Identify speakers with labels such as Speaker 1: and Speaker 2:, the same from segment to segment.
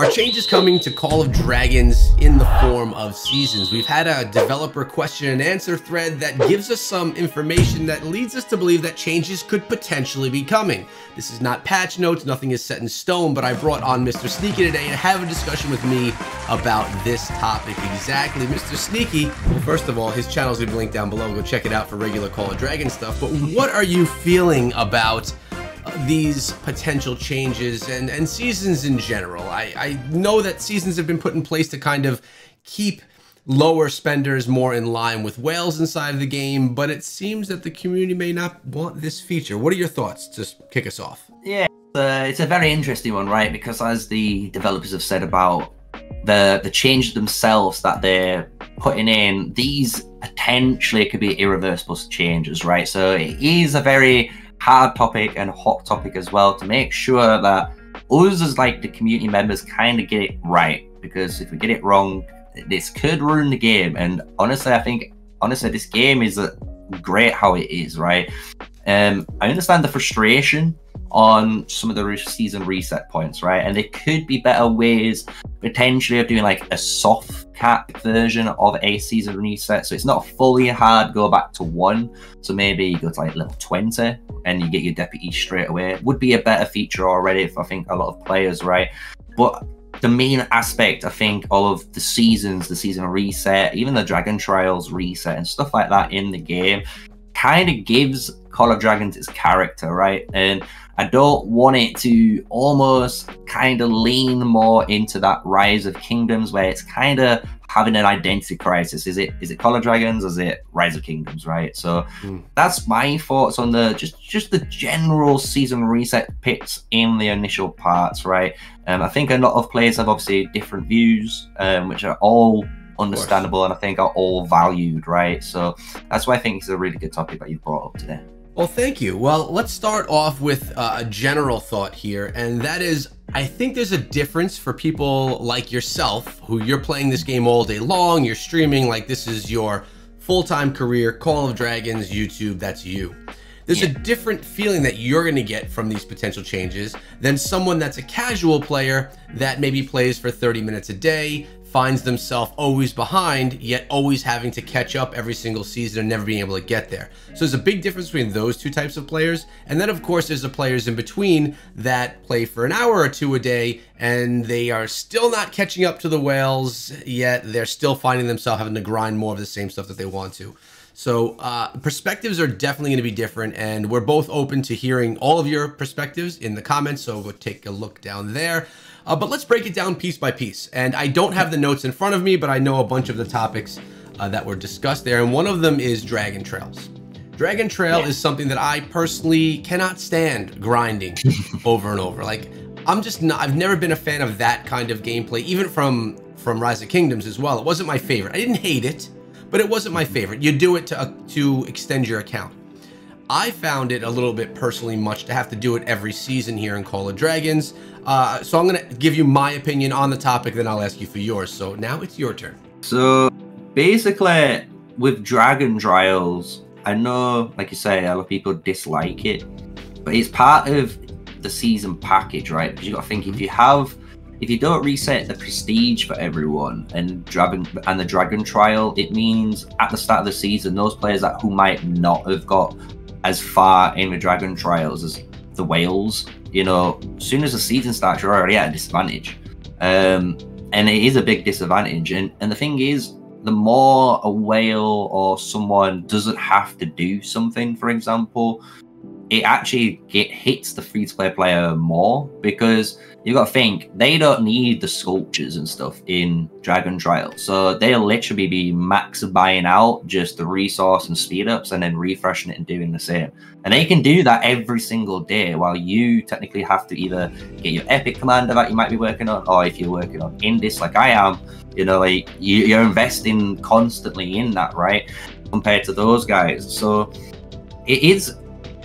Speaker 1: Are changes coming to Call of Dragons in the form of seasons? We've had a developer question and answer thread that gives us some information that leads us to believe that changes could potentially be coming. This is not patch notes, nothing is set in stone, but I brought on Mr. Sneaky today to have a discussion with me about this topic exactly. Mr. Sneaky, first of all, his channel's gonna be linked down below. Go check it out for regular Call of Dragons stuff. But what are you feeling about these potential changes and seasons in general? I know that seasons have been put in place to kind of keep lower spenders more in line with whales inside of the game, but it seems that the community may not want this feature. What are your thoughts to kick us off?
Speaker 2: Yeah, it's a very interesting one, right? Because as the developers have said about the change themselves that they're putting in, these potentially could be irreversible changes, right? So it is a very hard topic and hot topic as well, to make sure that us as like the community members kind of get it right, because if we get it wrong, this could ruin the game. And honestly, I think this game is great how it is, right? I understand the frustration on some of the season reset points, right? And there could be better ways potentially of doing like a soft cap version of a season reset, so it's not fully hard go back to 1. So maybe you go to like level 20 and you get your deputy straight away. Would be a better feature already for, I think, a lot of players, right? But the main aspect, I think, of the seasons, the season reset, even the Dragon Trials reset and stuff like that in the game, kind of gives Call of Dragons its character, right? And I don't want it to almost kind of lean more into that Rise of Kingdoms, where it's kind of having an identity crisis. Is it Call of Dragons or is it Rise of Kingdoms, right? So that's my thoughts on the just the general season reset picks in the initial parts, right? I think a lot of players have obviously different views, which are all understandable and I think are all valued, right? So that's why I think it's a really good topic that you brought up today.
Speaker 1: Well, thank you. Well, let's start off with a general thought here, and that is, I think there's a difference for people like yourself, who you're playing this game all day long, you're streaming like this is your full-time career, Call of Dragons, YouTube, that's you. There's a different feeling that you're going to get from these potential changes than someone that's a casual player that maybe plays for 30 minutes a day, finds themselves always behind, yet always having to catch up every single season and never being able to get there. So there's a big difference between those two types of players. And then of course there's the players in between that play for an hour or two a day and they are still not catching up to the whales, yet they're still finding themselves having to grind more of the same stuff that they want to. So perspectives are definitely going to be different, and we're both open to hearing all of your perspectives in the comments, so we'll take a look down there. But let's break it down piece by piece. And I don't have the notes in front of me, but I know a bunch of the topics that were discussed there, and one of them is Dragon Trails. Dragon Trail is something that I personally cannot stand grinding over and over. Like, I've never been a fan of that kind of gameplay, even from Rise of Kingdoms as well. It wasn't my favorite. I didn't hate it, but it wasn't my favorite. You do it to extend your account. I found it a little bit personally much to have to do it every season here in Call of Dragons. So I'm gonna give you my opinion on the topic, then I'll ask you for yours. So now it's your turn.
Speaker 2: So basically with Dragon Trials, I know, like you say, a lot of people dislike it, but it's part of the season package, right? Because you got to think, if you don't reset the prestige for everyone and the Dragon Trial, it means at the start of the season, those players who might not have got as far in the Dragon Trials as the whales, you know, as soon as the season starts, you're already at a disadvantage. And it is a big disadvantage. And the thing is, the more a whale or someone doesn't have to do something, for example, it actually hits the free-to-play player more, because you got to think, they don't need the sculptures and stuff in Dragon Trials. So they'll literally be max buying out just the resource and speed ups and then refreshing it and doing the same. And they can do that every single day, while you technically have to either get your epic commander that you might be working on, or if you're working on Indis like I am, you know, like you're investing constantly in that, right? Compared to those guys. So it is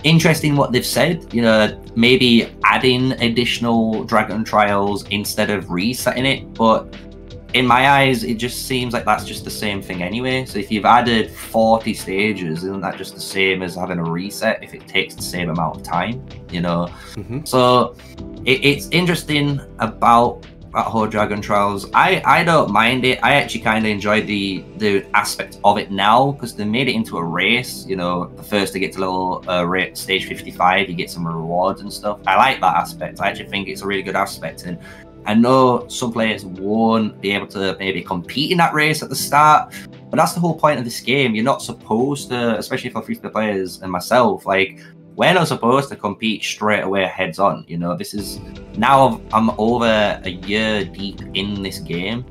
Speaker 2: interesting what they've said, you know, maybe adding additional Dragon Trials instead of resetting it, but in my eyes it just seems like that's just the same thing anyway. So if you've added 40 stages, isn't that just the same as having a reset if it takes the same amount of time, you know? So it's interesting about that whole Dragon Trials. I don't mind it. I actually kind of enjoy the aspect of it now, because they made it into a race. You know, the first to get to level stage 55, you get some rewards and stuff. I like that aspect. I actually think it's a really good aspect, and I know some players won't be able to maybe compete in that race at the start, but that's the whole point of this game. You're not supposed to, especially for free-to-play players and myself, like, we're not supposed to compete straight away heads on. You know, this is now I'm over a year deep in this game.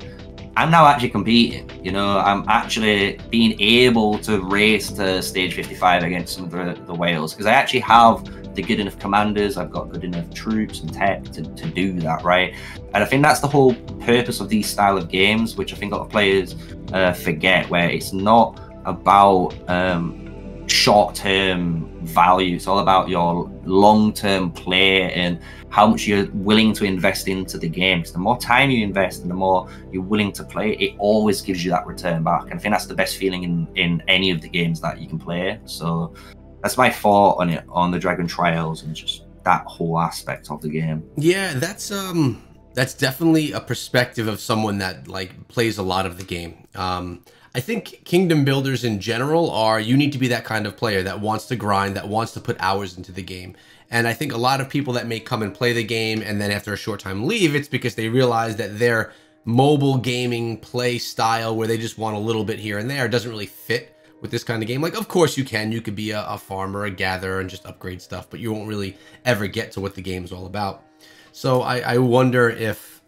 Speaker 2: I'm now actually competing. You know, I'm actually being able to race to stage 55 against some of the whales, because I actually have the good enough commanders, I've got good enough troops and tech to do that, right? And I think that's the whole purpose of these style of games, which I think a lot of players forget, where it's not about short-term value. It's all about your long-term play and how much you're willing to invest into the game. Because the more time you invest and the more you're willing to play, it always gives you that return back. And I think that's the best feeling in any of the games that you can play. So that's my thought on it, on the Dragon Trials and just that whole aspect of the game.
Speaker 1: Yeah, that's definitely a perspective of someone that like plays a lot of the game. I think kingdom builders in general you need to be that kind of player that wants to grind, that wants to put hours into the game. And I think a lot of people that may come and play the game and then after a short time leave, it's because they realize that their mobile gaming play style, where they just want a little bit here and there, doesn't really fit with this kind of game. Like, of course you could be a farmer, a gatherer, and just upgrade stuff, but you won't really ever get to what the game's all about. So I wonder if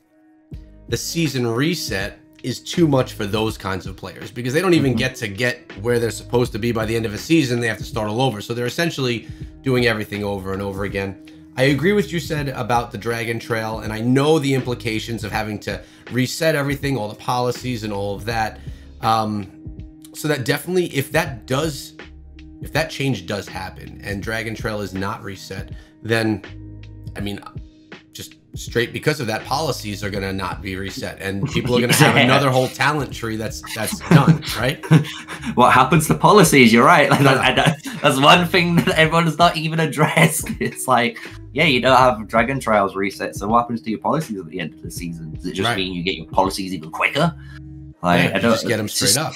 Speaker 1: the season reset is too much for those kinds of players, because they don't even get where they're supposed to be by the end of a season. They have to start all over. So they're essentially doing everything over and over again. I agree with what you said about the Dragon Trail, and I know the implications of having to reset everything, all the policies and all of that. So that definitely, if that change does happen and Dragon Trail is not reset, then, I mean, just straight because of that, policies are going to not be reset, and people are going to have another whole talent tree that's done, right?
Speaker 2: What happens to policies? You're right. Like, that's one thing that everyone's not even addressed. It's like, yeah, you don't have Dragon Trials reset, so what happens to your policies at the end of the season? Does it just mean you get your policies even quicker? Like,
Speaker 1: yeah, I don't just get them straight up.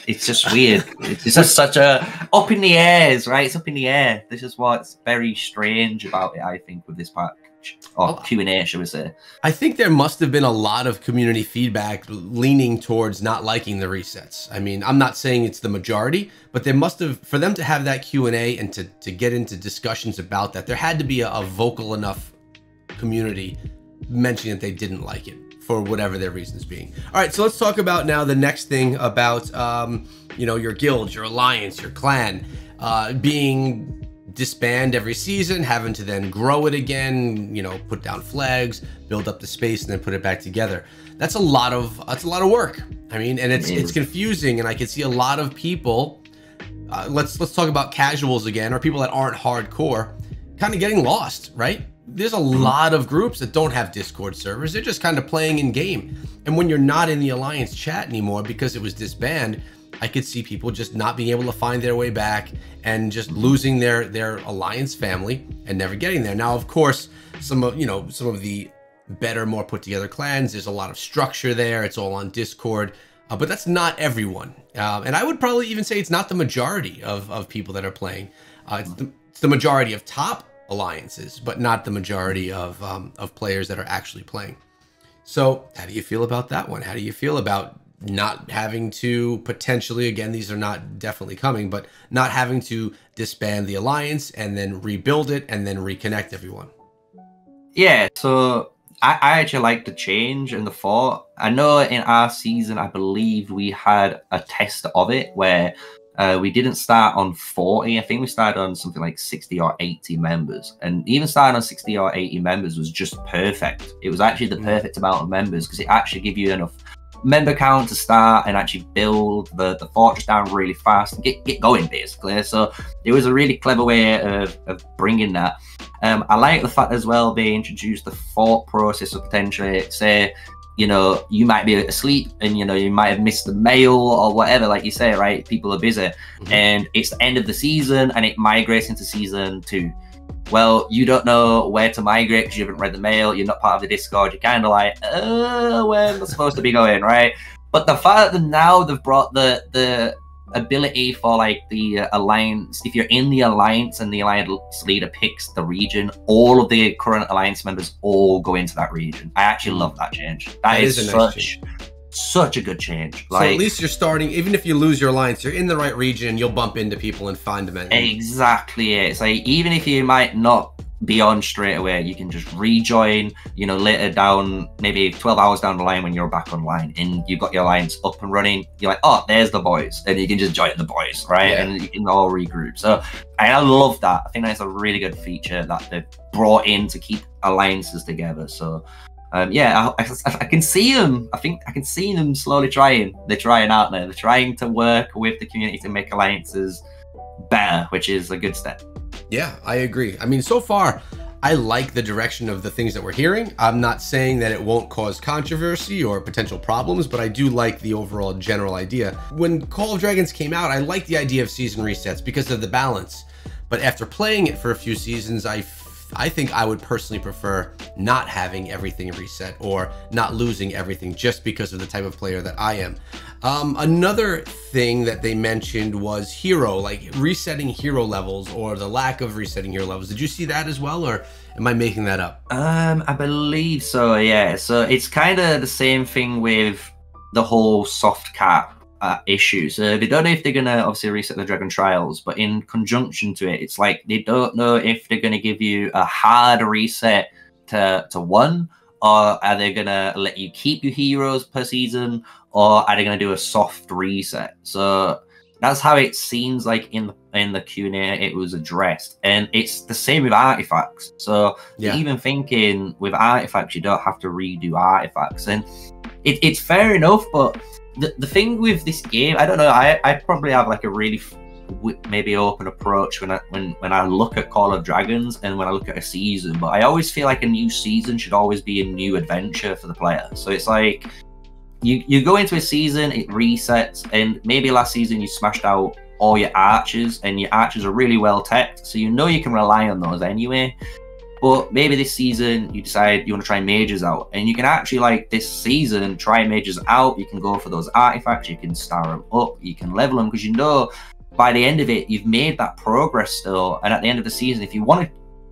Speaker 2: It's just weird. It's just such a up in the airs, right? It's up in the air. This is what's very strange about it, I think, with this package, or Q&A, should we say. I
Speaker 1: think there must have been a lot of community feedback leaning towards not liking the resets. I mean, I'm not saying it's the majority, but there must have, for them to have that Q&A and to get into discussions about that, there had to be a vocal enough community mentioning that they didn't like it, for whatever their reasons being. All right, so let's talk about now the next thing about, you know, your guild, your alliance, your clan, being disbanded every season, having to then grow it again, you know, put down flags, build up the space, and then put it back together. That's a lot of work. I mean, and it's confusing, and I can see a lot of people. Let's talk about casuals again, or people that aren't hardcore, kind of getting lost, right? There's a lot of groups that don't have Discord servers. They're just kind of playing in game. And when you're not in the Alliance chat anymore because it was disbanded, I could see people just not being able to find their way back and just losing their Alliance family and never getting there. Now, of course, some of the better, more put together clans, there's a lot of structure there. It's all on Discord, but that's not everyone. And I would probably even say it's not the majority of people that are playing. It's the majority of top alliances, but not the majority of players that are actually playing. So how do you feel about that one? How do you feel about not having to potentially, again, these are not definitely coming, but not having to disband the alliance and then rebuild it and then reconnect everyone?
Speaker 2: Yeah, so I actually like the change and the thought. I know in our season, I believe we had a test of it where we didn't start on 40. I think we started on something like 60 or 80 members. And even starting on 60 or 80 members was just perfect. It was actually the perfect amount of members, because it actually gave you enough member count to start and actually build the fortress down really fast and get going, basically. So it was a really clever way of bringing that. I like the fact as well they introduced the thought process of potentially, say, you know, you might be asleep and, you know, you might have missed the mail or whatever, like you say, right? People are busy and it's the end of the season and it migrates into season 2. well, you don't know where to migrate because you haven't read the mail, you're not part of the Discord, you're kind of like, where am I supposed to be going, right? But the fact that now they've brought the ability for like the alliance, if you're in the alliance and the alliance leader picks the region, all of the current alliance members all go into that region. I actually love that change. That is such a good change.
Speaker 1: So at least you're starting, even if you lose your alliance, you're in the right region and you'll bump into people and find them.
Speaker 2: Exactly it. It's like, even if you might not be on straight away, you can just rejoin, you know, later down, maybe 12 hours down the line when you're back online and you've got your alliance up and running. You're like, oh, there's the boys. And you can just join the boys, right? Yeah. And you can all regroup. So I love that. I think that's a really good feature that they've brought in to keep alliances together. So yeah, I can see them. I think I can see them slowly trying. They're trying, aren't they? They're trying to work with the community to make alliances better, which is a good step.
Speaker 1: Yeah, I agree. I mean, so far, I like the direction of the things that we're hearing. I'm not saying that it won't cause controversy or potential problems, but I do like the overall general idea. When Call of Dragons came out, I liked the idea of season resets because of the balance. But after playing it for a few seasons, I think I would personally prefer not having everything reset or not losing everything just because of the type of player that I am. Another thing that they mentioned was hero, like resetting hero levels or the lack of resetting hero levels. Did you see that as well, or am I making that up?
Speaker 2: I believe so, yeah. So it's kind of the same thing with the whole soft cap issue. So they don't know if they're going to obviously reset the Dragon Trials, but in conjunction to it, it's like they don't know if they're going to give you a hard reset to 1, or are they going to let you keep your heroes per season, or are they going to do a soft reset? So that's how it seems like in the Q&A it was addressed. And it's the same with artifacts. So yeah, even thinking with artifacts, you don't have to redo artifacts. And it's fair enough, but the thing with this game, I don't know, I probably have like a really maybe open approach when I look at Call of Dragons and when I look at a season, but I always feel like a new season should always be a new adventure for the player. So it's like you go into a season, it resets, and maybe last season you smashed out all your archers and your archers are really well teched, so you know you can rely on those anyway. But maybe this season you decide you want to try mages out, and you can actually, like this season, try mages out. You can go for those artifacts, you can star them up, you can level them, because you know by the end of it you've made that progress still. And at the end of the season, if you want to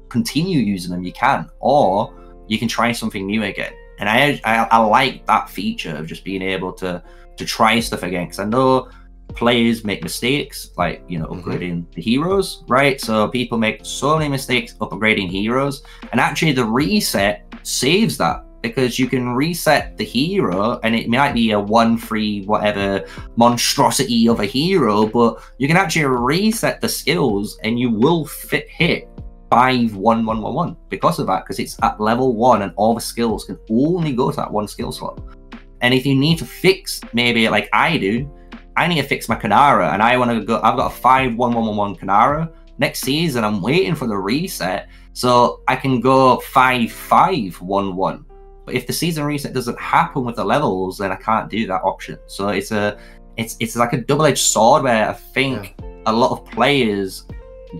Speaker 2: continue using them, you can, or you can try something new again. And I like that feature of just being able to try stuff again, because I know players make mistakes, like, you know, upgrading the heroes, right? So people make so many mistakes upgrading heroes, and actually the reset saves that, because you can reset the hero and it might be a 1-3 whatever monstrosity of a hero, but you can actually reset the skills and you will hit 5-1-1-1-1 because of that, because it's at level 1 and all the skills can only go to that one skill slot. And if you need to fix, maybe like I do, I need to fix my Kanara, and I want to go, I've got a 5-1-1-1-1 Kanara. Next season, I'm waiting for the reset, so I can go 5-5-1-1. But if the season reset doesn't happen with the levels, then I can't do that option. So it's like a double-edged sword where I think a lot of players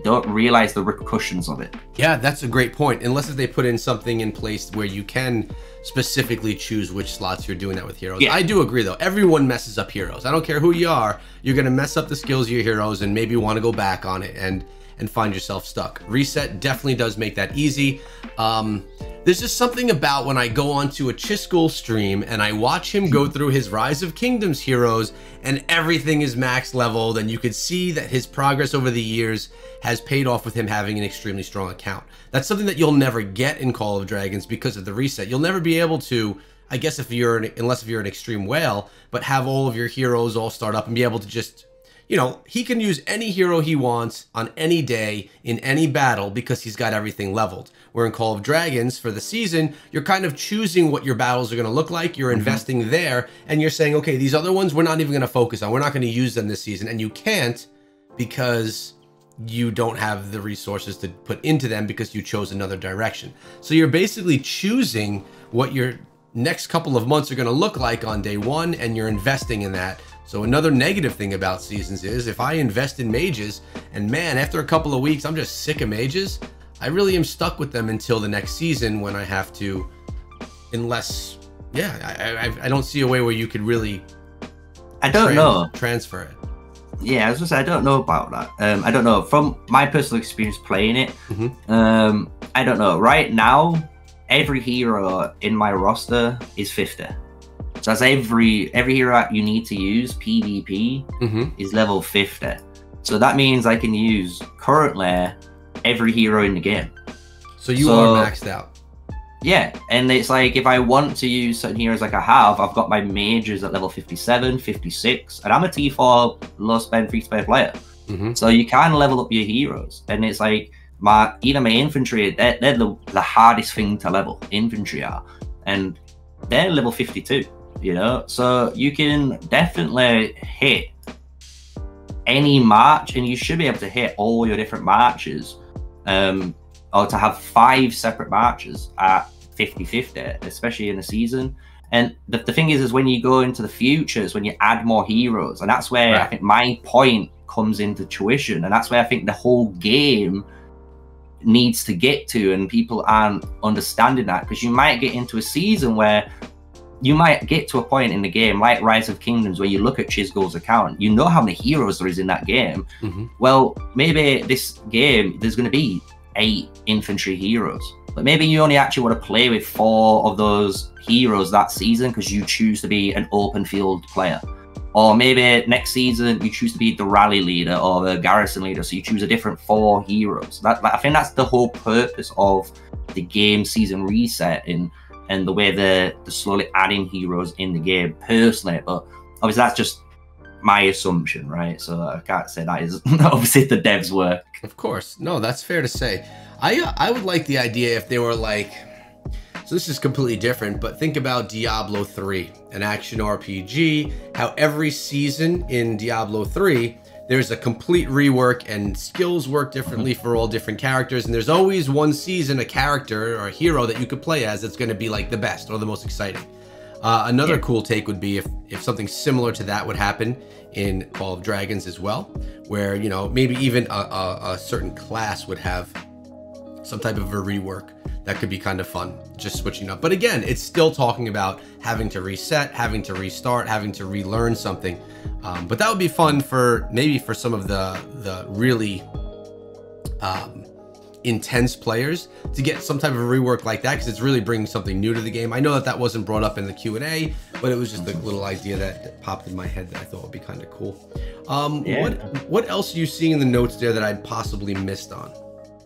Speaker 2: don't realize the repercussions of it.
Speaker 1: Yeah, that's a great point. Unless if they put in something in place where you can specifically choose which slots you're doing that with heroes. Yeah. I do agree though. Everyone messes up heroes. I don't care who you are. You're going to mess up the skills of your heroes and maybe want to go back on it and find yourself stuck. Reset definitely does make that easy. There's just something about when I go onto a Chisgul stream and I watch him go through his Rise of Kingdoms heroes and everything is max leveled, and you could see that his progress over the years has paid off with him having an extremely strong account. That's something that you'll never get in Call of Dragons because of the reset. You'll never be able to, I guess, unless you're an extreme whale, but have all of your heroes all start up and be able to just, you know, he can use any hero he wants on any day in any battle because he's got everything leveled. Where in Call of Dragons, for the season, you're kind of choosing what your battles are going to look like. You're investing there, and you're saying, okay, these other ones we're not even going to focus on. We're not going to use them this season. And you can't because you don't have the resources to put into them because you chose another direction. So you're basically choosing what your next couple of months are going to look like on day one, and you're investing in that. So another negative thing about seasons is if I invest in mages and man, after a couple of weeks, I'm just sick of mages, I really am stuck with them until the next season when I have to, unless, yeah, I don't see a way where you could really transfer it.
Speaker 2: Yeah, I was gonna say, I don't know about that. I don't know. From my personal experience playing it, I don't know. Right now, every hero in my roster is 50. So that's every hero you need to use PvP is level 50. So that means I can use currently every hero in the game.
Speaker 1: So you are maxed out.
Speaker 2: Yeah, and it's like if I want to use certain heroes like I have, I've got my mages at level 57, 56, and I'm a T4 low spend free to play player. So you can level up your heroes, and it's like even my infantry, they're the hardest thing to level. Infantry are, and they're level 52. You know, so you can definitely hit any march, and you should be able to hit all your different marches, or to have 5 separate marches at 50-50, especially in the season. And the thing is when you go into the futures, when you add more heroes, and that's where I think my point comes into tuition, and that's where I think the whole game needs to get to, and people aren't understanding that, because you might get into a season where you might get to a point in the game like Rise of Kingdoms where you look at Chizgul's account, you know how many heroes there is in that game. Well, maybe this game there's going to be 8 infantry heroes, but maybe you only actually want to play with 4 of those heroes that season because you choose to be an open field player. Or maybe next season you choose to be the rally leader or the garrison leader, so you choose a different 4 heroes. I think that's the whole purpose of the game season reset and the way they're slowly adding heroes in the game, personally. But obviously that's just my assumption, right? So I can't say that is obviously the devs' work.
Speaker 1: Of course. No, that's fair to say. I would like the idea if they were like, so this is completely different, but think about Diablo 3, an action RPG, how every season in Diablo 3, there's a complete rework and skills work differently for all different characters. And there's always one season, a character or a hero that you could play as that's going to be like the best or the most exciting. Another cool take would be if something similar to that would happen in Call of Dragons as well, where, you know, maybe even a certain class would have some type of a rework that could be kind of fun, just switching up. But again, it's still talking about having to reset, having to restart, having to relearn something. But that would be fun for maybe for some of the really intense players to get some type of rework like that, because it's really bringing something new to the game. I know that wasn't brought up in the Q&A, but it was just a little idea that popped in my head that I thought would be kind of cool. What else are you seeing in the notes there that I possibly missed on?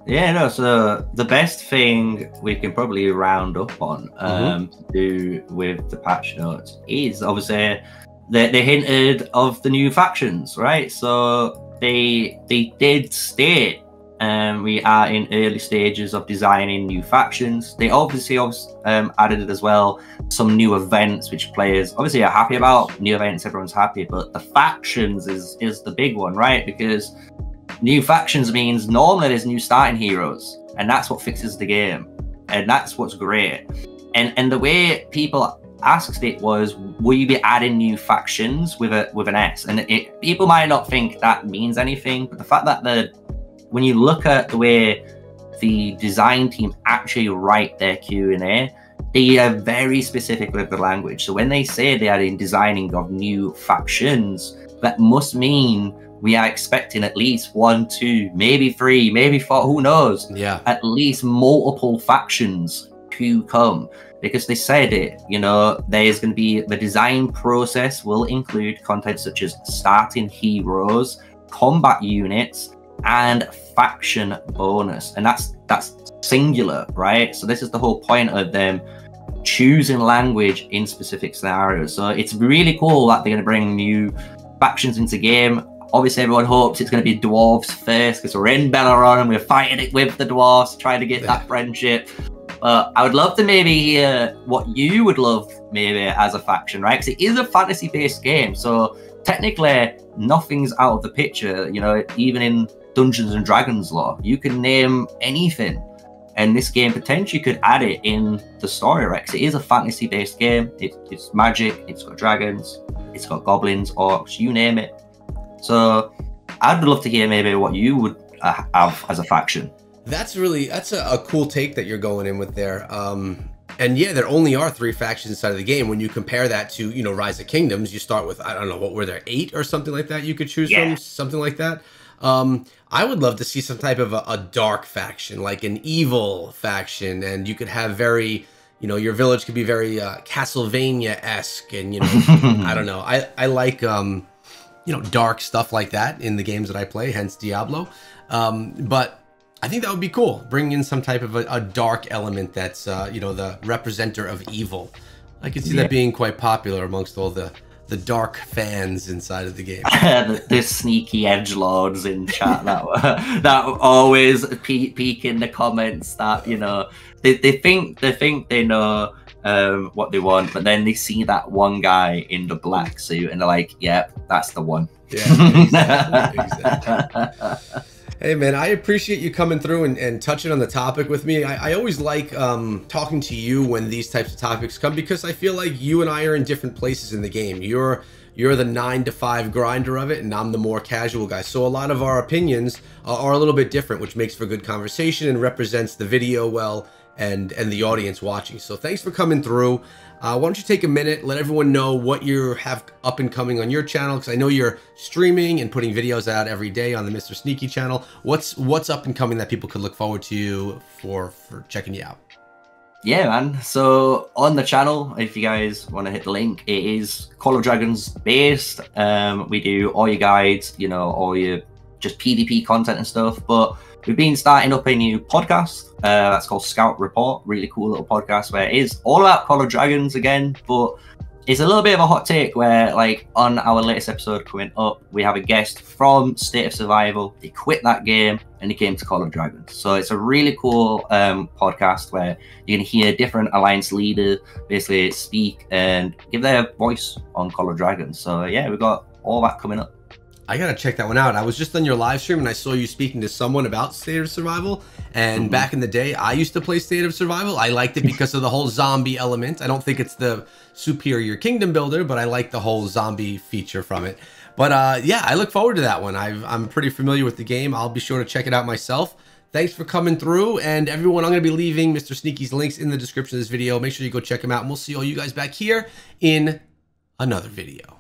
Speaker 2: Yeah, no, so the best thing we can probably round up on to do with the patch notes is obviously they hinted of the new factions, right? So they did state we are in early stages of designing new factions. They obviously added as well some new events which players obviously are happy about. New events, everyone's happy, but the factions is the big one, right? Because new factions means normally there's new starting heroes, and that's what fixes the game, and that's what's great. And the way people asked it was, will you be adding new factions with an S? And people might not think that means anything, but the fact that when you look at the way the design team actually write their Q&A, they are very specific with the language. So when they say they are in designing of new factions, that must mean we are expecting at least 1, 2, maybe 3, maybe 4, who knows? Yeah. At least multiple factions to come. Because they said it, you know, there's going to be the design process will include content such as starting heroes, combat units, and faction bonus. And that's singular, right? So this is the whole point of them choosing language in specific scenarios. So it's really cool that they're going to bring new factions into game. Obviously, everyone hopes it's going to be dwarves first because we're in Belleron and we're fighting it with the dwarves, trying to get that friendship. I would love to maybe hear what you would love maybe as a faction, right? Because it is a fantasy-based game, so technically nothing's out of the picture. You know, even in Dungeons and Dragons lore, you can name anything, and this game potentially could add it in the story, right? Because it is a fantasy-based game. It's magic. It's got dragons. It's got goblins, orcs, you name it. So I'd love to hear maybe what you would have as a faction.
Speaker 1: That's a cool take that you're going in with there. And yeah, there only are 3 factions inside of the game. When you compare that to, you know, Rise of Kingdoms, you start with, I don't know, what were there, 8 or something like that you could choose from, something like that. I would love to see some type of a dark faction, like an evil faction, and you could have very, you know, your village could be very Castlevania-esque, and, you know, I don't know. I like, you know, dark stuff like that in the games that I play, hence Diablo. But I think that would be cool, bringing in some type of a dark element that's, you know, the representer of evil. I can see that being quite popular amongst all the dark fans inside of the game.
Speaker 2: the sneaky edgelords in chat that always peek in the comments that, you know, they think they know what they want, but then they see that one guy in the black suit and they're like, yep, that's the one.
Speaker 1: Yeah, exactly. Hey man, I appreciate you coming through and touching on the topic with me. I always like talking to you when these types of topics come, because I feel like you and I are in different places in the game. You're the 9 to 5 grinder of it, and I'm the more casual guy. So a lot of our opinions are a little bit different, which makes for good conversation and represents the video well and the audience watching. So thanks for coming through. Why don't you take a minute, let everyone know what you have up and coming on your channel, because I know you're streaming and putting videos out every day on the Mr. Sneaky channel. What's up and coming that people could look forward to you for checking you out?
Speaker 2: Yeah, man. So on the channel, if you guys want to hit the link, it is Call of Dragons based. We do all your guides, you know, all your just PvP content and stuff, but we've been starting up a new podcast that's called Scout Report. Really cool little podcast where it is all about Call of Dragons again, but it's a little bit of a hot take where, like, on our latest episode coming up, we have a guest from State of Survival. They quit that game and they came to Call of Dragons. So it's a really cool podcast where you can hear different Alliance leaders basically speak and give their voice on Call of Dragons. So yeah, we've got all that coming up.
Speaker 1: I gotta check that one out. I was just on your live stream and I saw you speaking to someone about State of Survival. And back in the day, I used to play State of Survival. I liked it because of the whole zombie element. I don't think it's the superior kingdom builder, but I like the whole zombie feature from it. But yeah, I look forward to that one. I'm pretty familiar with the game. I'll be sure to check it out myself. Thanks for coming through. And everyone, I'm going to be leaving Mr. Sneaky's links in the description of this video. Make sure you go check him out. And we'll see all you guys back here in another video.